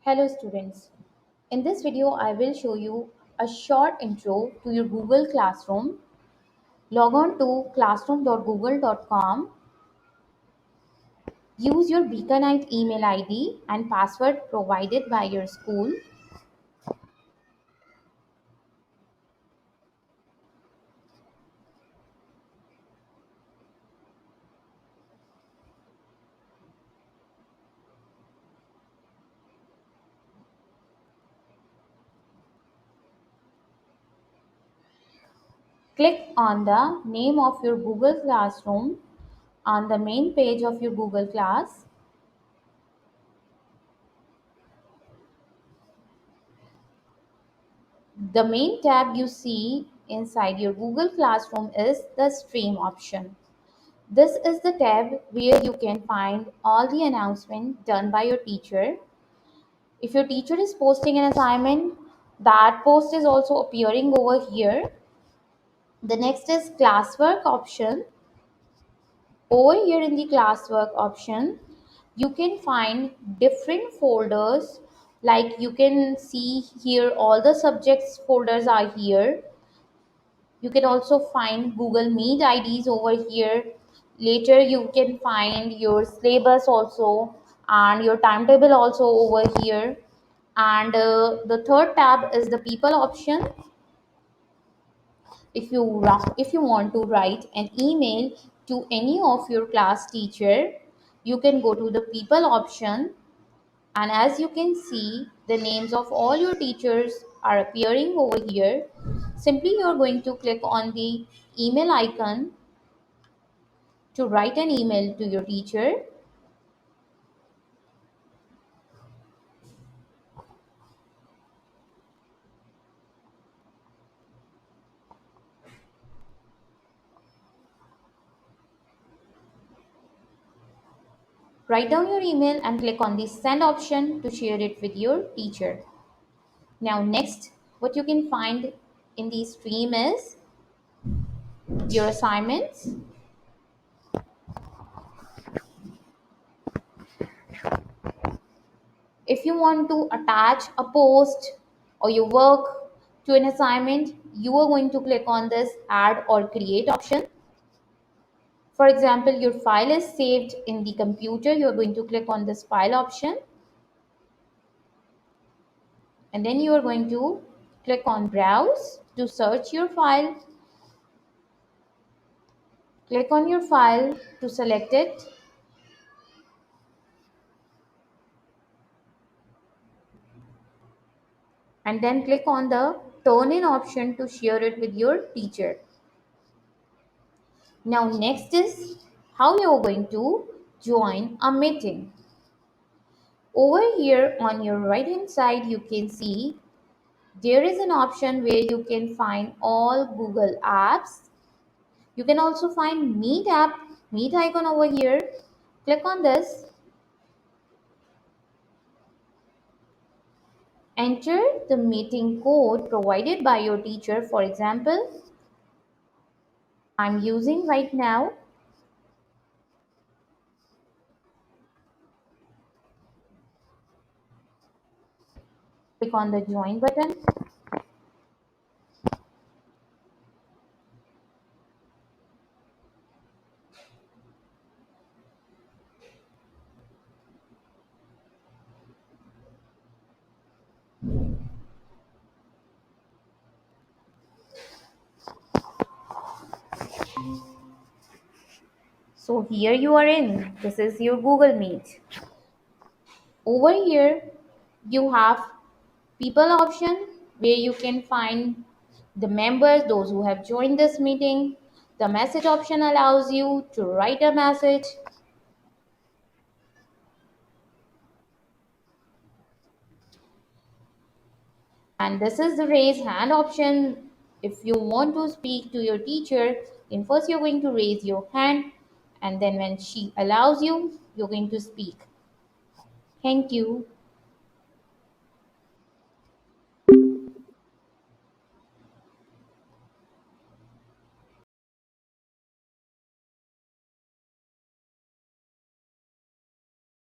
Hello students. In this video, I will show you a short intro to your Google Classroom. Log on to classroom.google.com. Use your Beaconite email ID and password provided by your school. Click on the name of your Google Classroom on the main page of your Google Class. The main tab you see inside your Google Classroom is the Stream option. This is the tab where you can find all the announcements done by your teacher. If your teacher is posting an assignment, that post is also appearing over here. The next is Classwork option. Over here in the Classwork option, you can find different folders. Like you can see here, all the subjects folders are here. You can also find Google Meet IDs over here. Later you can find your syllabus also and your timetable also over here. And the third tab is the people option. If you want to write an email to any of your class teacher, you can go to the people option, and as you can see, the names of all your teachers are appearing over here. Simply you're going to click on the email icon to write an email to your teacher. Write down your email and click on the send option to share it with your teacher. Now next, what you can find in the stream is your assignments. If you want to attach a post or your work to an assignment, you are going to click on this add or create option. For example, your file is saved in the computer, you're going to click on this file option, and then you are going to click on browse to search your file. Click on your file to select it, and then click on the turn in option to share it with your teacher. Now next is how you're going to join a meeting. Over here on your right hand side, you can see there is an option where you can find all Google apps. You can also find Meet app, Meet icon over here. Click on this. Enter the meeting code provided by your teacher. For example, I'm using right now. Click on the join button. So here you are in. This is your Google Meet. Over here, you have people option where you can find the members, those who have joined this meeting. The message option allows you to write a message. And this is the raise hand option. If you want to speak to your teacher, then first you're going to raise your hand, and then when she allows you, you're going to speak. Thank you.